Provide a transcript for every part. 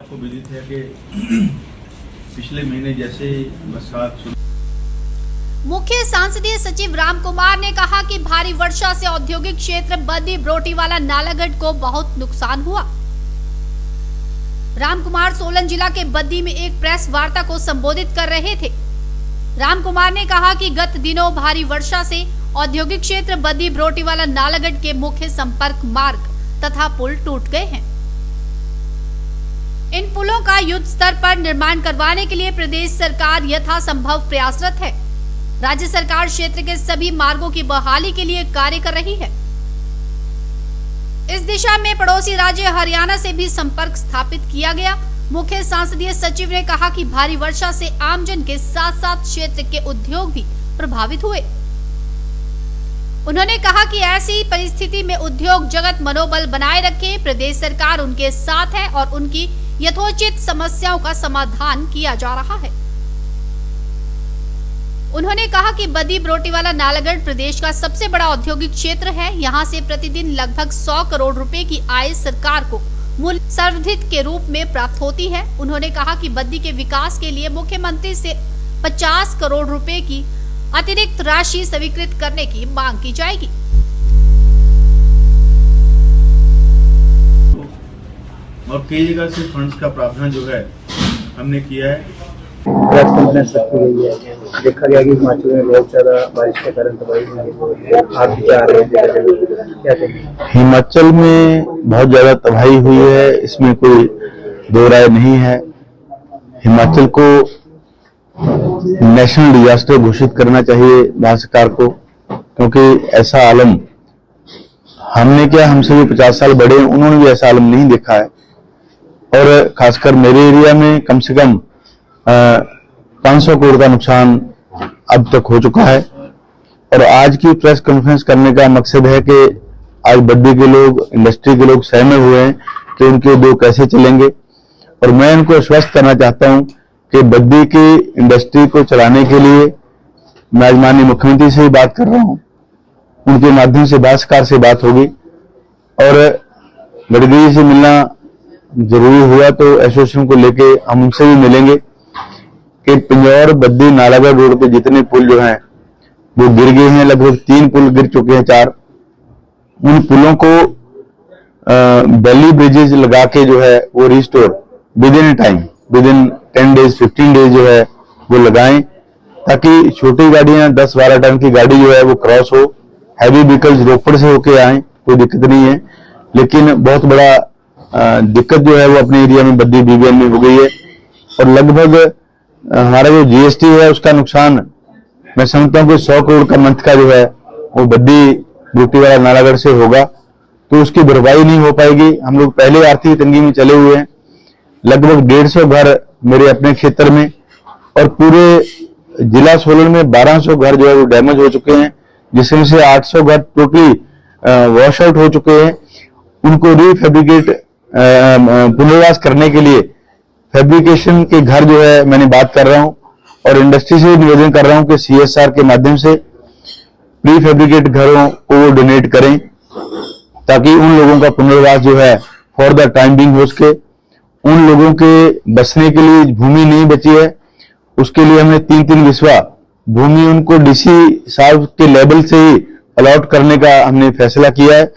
आपको विदित है कि पिछले महीने जैसे बरसात मुख्य सांसदीय सचिव राम कुमार ने कहा कि भारी वर्षा से औद्योगिक क्षेत्र बद्दी ब्रोटीवाला नालागढ़ को बहुत नुकसान हुआ। राम कुमार सोलन जिला के बद्दी में एक प्रेस वार्ता को संबोधित कर रहे थे। राम कुमार ने कहा कि गत दिनों भारी वर्षा से औद्योगिक क्षेत्र बद्दी ब्रोटीवाला नालागढ़ के मुख्य संपर्क मार्ग तथा पुल टूट गए हैं। इन पुलों का युद्ध स्तर पर निर्माण करवाने के लिए प्रदेश सरकार यथासंभव प्रयासरत है। राज्य सरकार क्षेत्र के सभी मार्गों की बहाली के लिए कार्य कर रही है। इस दिशा में पड़ोसी राज्य हरियाणा से भी संपर्क स्थापित किया गया। मुख्य संसदीय सचिव ने कहा कि भारी वर्षा से आमजन के साथ साथ क्षेत्र के उद्योग भी प्रभावित हुए। उन्होंने कहा कि ऐसी परिस्थिति में उद्योग जगत मनोबल बनाए रखे। प्रदेश सरकार उनके साथ है और उनकी यथोचित समस्याओं का समाधान किया जा रहा है। उन्होंने कहा कि बद्दी ब्रोटीवाला नालागढ़ प्रदेश का सबसे बड़ा औद्योगिक क्षेत्र है। यहां से प्रतिदिन लगभग 100 करोड़ रुपए की आय सरकार को मूल सर्वधित के रूप में प्राप्त होती है। उन्होंने कहा कि बद्दी के विकास के लिए मुख्यमंत्री से 50 करोड़ रुपए की अतिरिक्त राशि स्वीकृत करने की मांग की जाएगी। और कई जगह से फंड्स का प्रावधान जो है हमने किया है। प्रेस कॉन्फ्रेंस रखी गई है। देखा गया कि हिमाचल में बहुत ज्यादा बारिश के कारण तबाही हुई है। आप क्या रहे हैं, क्या कहेंगे? हिमाचल में बहुत ज्यादा तबाही हुई है, इसमें कोई दो राय नहीं है। हिमाचल को नेशनल डिजास्टर घोषित करना चाहिए भारत सरकार को, क्योंकि ऐसा आलम हमने क्या, हमसे भी 50 साल बड़े हैं, उन्होंने भी ऐसा आलम नहीं देखा है। और खासकर मेरे एरिया में कम से कम 500 करोड़ का नुकसान अब तक हो चुका है। और आज की प्रेस कॉन्फ्रेंस करने का मकसद है कि आज बद्दी के लोग, इंडस्ट्री के लोग सहमे हुए हैं कि उनके उद्योग कैसे चलेंगे। और मैं इनको आश्वस्त करना चाहता हूं कि बद्दी की इंडस्ट्री को चलाने के लिए मैं आज माननीय मुख्यमंत्री से ही बात कर रहा हूं, उनके माध्यम से भारत सरकार से बात होगी। और गडकरी से मिलना जरूरी हुआ तो एसोसिएशन को लेके हम उनसे भी मिलेंगे कि पिंजौर बद्दी नालागढ़ रोड पे जितने पुल जो हैं वो गिर गए हैं, लगभग 3 पुल गिर चुके हैं, 4। उन पुलों को बेली ब्रिजेज लगा के जो है वो restore with in time, with in 10 days 15 days जो है वो लगाएं, ताकि छोटी गाड़ियां 10-12 टन की गाड़ी जो है वो क्रॉस हो। हैवी व्हीकल्स रोपड़ से होके आए, कोई दिक्कत नहीं है। लेकिन बहुत बड़ा दिक्कत जो है वो अपने एरिया में बद्दी बीबीएन में हो गई है। और लगभग हमारा जो जीएसटी है उसका नुकसान मैं समझता हूँ कि 100 करोड़ का मंथ का जो है वो बद्दी ब्रोटीवाला नालागढ़ से होगा, तो उसकी भरपाई नहीं हो पाएगी। हम लोग पहले आर्थिक तंगी में चले हुए हैं। लगभग 150 घर मेरे अपने क्षेत्र में और पूरे जिला सोलन में 1200 घर जो है वो डैमेज हो चुके हैं, जिसमें से 800 घर टोटली वॉश आउट हो चुके हैं। उनको रीफेब्रिकेट पुनर्वास करने के लिए फैब्रिकेशन के घर जो है मैंने बात कर रहा हूं और इंडस्ट्री से निवेदन कर रहा हूं कि सीएसआर के माध्यम से प्री फैब्रिकेट घरों को वो डोनेट करें, ताकि उन लोगों का पुनर्वास जो है फॉर द टाइम बिंग हो सके। उन लोगों के बसने के लिए भूमि नहीं बची है, उसके लिए हमने 3-3 विस्वा भूमि उनको डीसी साहब के लेवल से ही अलॉट करने का हमने फैसला किया है।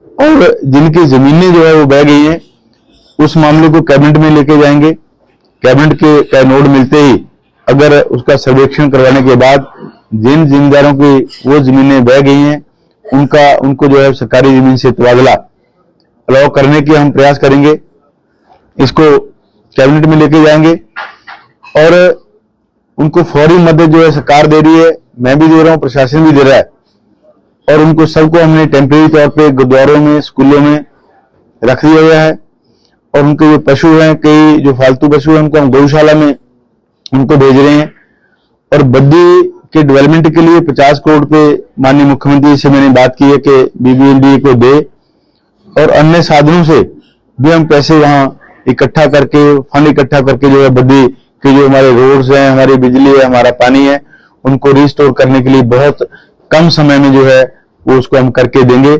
और जिनकी जमीनें जो है वो बह गई हैं, उस मामले को कैबिनेट में लेके जाएंगे। कैबिनेट के नोट मिलते ही अगर उसका सर्वेक्षण करवाने के बाद जिन जिम्मेदारों की वो जमीनें बह गई हैं उनको जो है सरकारी जमीन से तबादला अलाउ करने के हम प्रयास करेंगे। इसको कैबिनेट में लेके जाएंगे और उनको फौरी मदद जो है सरकार दे रही है, मैं भी दे रहा हूं, प्रशासन भी दे रहा है। और उनको सबको हमने टेम्परेरी तौर पे गुरुद्वारों में, स्कूलों में रख दिया गया है। और उनके जो पशु हैं, कई जो फालतू पशु हैं, उनको हम गौशाला में उनको भेज रहे हैं। और बद्दी के डेवलपमेंट के लिए 50 करोड़ पे माननीय मुख्यमंत्री से मैंने बात की है कि बीबीएनडी को दे, और अन्य साधनों से भी हम पैसे वहां इकट्ठा करके, फंड इकट्ठा करके जो है बद्दी के जो हमारे रोड्स हैं, हमारी बिजली है, हमारा पानी है, उनको रिस्टोर करने के लिए बहुत कम समय में जो है वो उसको हम करके देंगे,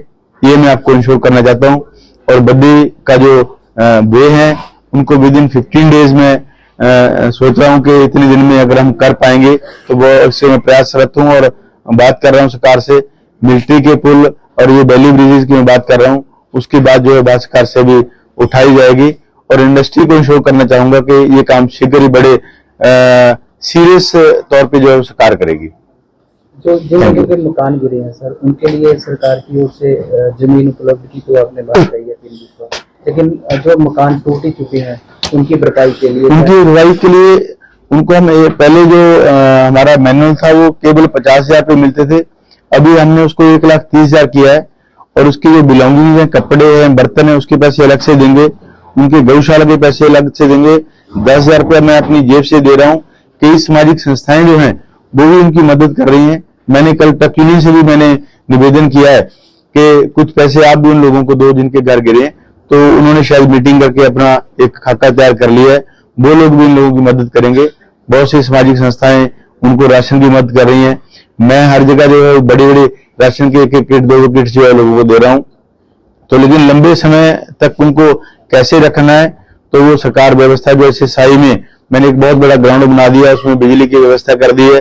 ये मैं आपको इंश्योर करना चाहता हूं। और बद्दी का जो वे हैं उनको विद इन 15 डेज में सोच रहा हूं कि इतने दिन में अगर हम कर पाएंगे तो वो इससे मैं प्रयासरत हूं। और बात कर रहा हूं सरकार से मिलिट्री के पुल और ये वैली ब्रिजेस की मैं बात कर रहा हूं, उसकी बात जो है भारत सरकार से भी उठाई जाएगी। और इंडस्ट्री को इंश्योर करना चाहूंगा कि ये काम शीघ्र ही बड़े सीरियस तौर पे जो है सरकार करेगी। जो जिन लोगों के मकान गिरे हैं सर, उनके लिए सरकार की ओर से जमीन उपलब्ध की तो आपने बात कही है 3 बीघा, लेकिन जो मकान टूट चुके हैं उनकी भरपाई के लिए उनको हम पहले जो हमारा मैनुअल था वो केवल 50,000 पे मिलते थे, अभी हमने उसको 1,30,000 किया है। और उसकी जो बिलोंगिंग है, कपड़े हैं, बर्तन है, उसके पैसे अलग से देंगे, उनके गौशाला के पैसे अलग से देंगे। 10,000 रुपया मैं अपनी जेब से दे रहा हूँ। कई सामाजिक संस्थाएं जो हैं वो भी उनकी मदद कर रही हैं। मैंने कल ट्रक यूनियन से भी मैंने निवेदन किया है कि कुछ पैसे आप भी उन लोगों को दो जिनके घर गिरे, तो उन्होंने शायद मीटिंग करके अपना एक खाका तैयार कर लिया है, वो लोग भी इन लोगों की मदद करेंगे। बहुत सी सामाजिक संस्थाएं उनको राशन की मदद कर रही हैं। मैं हर जगह जो है बड़ी बड़ी राशन की 1-1 किट 2 किट जो है लोगों को दे रहा हूँ। तो लेकिन लंबे समय तक उनको कैसे रखना है, तो वो सरकार व्यवस्था जो है साई में मैंने एक बहुत बड़ा ग्राउंड बना दिया, उसमें बिजली की व्यवस्था कर दी है।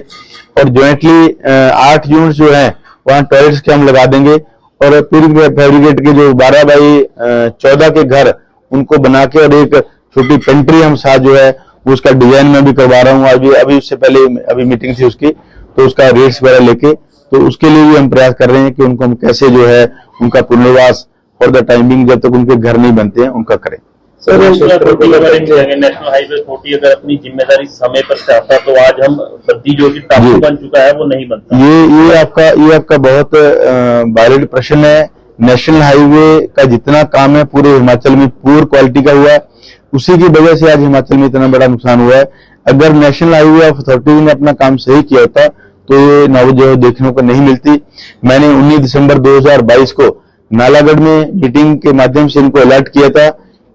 और ज्वाइंटली 8 यूनिट जो है वहां टॉयलेट्स के हम लगा देंगे। और फैब्रिकेट के जो 12 बाई 14 के घर उनको बना के और एक छोटी पेंट्री हम साथ जो है उसका डिजाइन में भी करवा रहा हूँ। अभी उससे पहले अभी मीटिंग थी उसकी, तो उसका रेट्स वगैरह लेके, तो उसके लिए भी हम प्रयास कर रहे हैं कि उनको हम कैसे जो है उनका पुनर्वास फॉर द टाइमिंग जब तक उनके घर नहीं बनते हैं उनका करें। सर नेशनल हाईवे 40 अगर अपनी जिम्मेदारी समय पर चाहता तो आज हम बद्दी जो कि टापू बन चुका है वो नहीं बनता। ये आपका बहुत वैलिड प्रश्न है। नेशनल हाईवे का जितना काम है पूरे हिमाचल में पुअर क्वालिटी का हुआ है, उसी की वजह से आज हिमाचल में इतना बड़ा नुकसान हुआ है। अगर नेशनल हाईवे अथॉरिटी ने अपना काम सही किया होता तो ये नौबत जो देखने को नहीं मिलती। मैंने 19 दिसंबर 2022 को नालागढ़ में मीटिंग के माध्यम से इनको अलर्ट किया था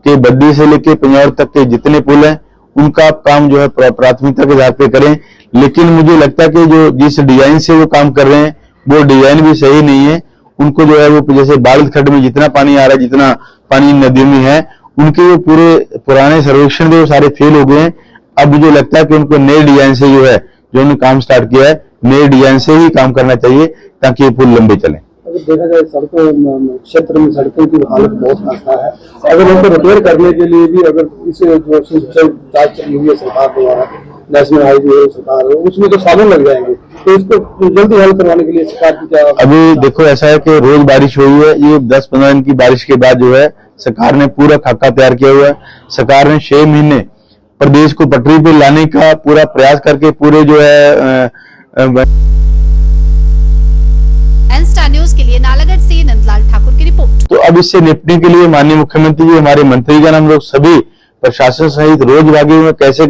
कि बद्दी से लेके पंजौर तक के जितने पुल हैं उनका आप काम जो है प्राथमिकता के आधार पे करें। लेकिन मुझे लगता है कि जो जिस डिजाइन से वो काम कर रहे हैं वो डिजाइन भी सही नहीं है। उनको जो है वो जैसे बारिश खड्ड में जितना पानी आ रहा है, जितना पानी नदियों में है, उनके वो पूरे पुराने सर्वेक्षण जो सारे फेल हो गए हैं। अब मुझे लगता है कि उनको नए डिजाइन से जो है जो उन्होंने काम स्टार्ट किया है, नए डिजाइन से ही काम करना चाहिए ताकि ये पुल लंबे चले। अगर देखा जाए सड़कों क्षेत्र में सड़कों की हालत बहुत खस्ता है, अगर उनको रिपेयर करने के लिए भी अगर इसे जो जांच चली हुई है सरकार द्वारा, नेशनल हाईवे सरकार है, उसमें तो सालों लग जाएंगे, तो इसको जल्दी हल करवाने के लिए सरकार की क्या? अभी देखो ऐसा है कि रोज बारिश हुई है, ये 10-15 दिन की बारिश के बाद जो है सरकार ने पूरा खाका तैयार किया हुआ है। सरकार ने 6 महीने प्रदेश को पटरी पे लाने का पूरा प्रयास करके पूरे जो है एनस्टार न्यूज के लिए नालागढ़ से नंदलाल ठाकुर की रिपोर्ट। तो अब इससे निपटने के लिए माननीय मुख्यमंत्री जी, हमारे मंत्रीगण, हम लोग सभी प्रशासन सहित रोज भागी में कैसे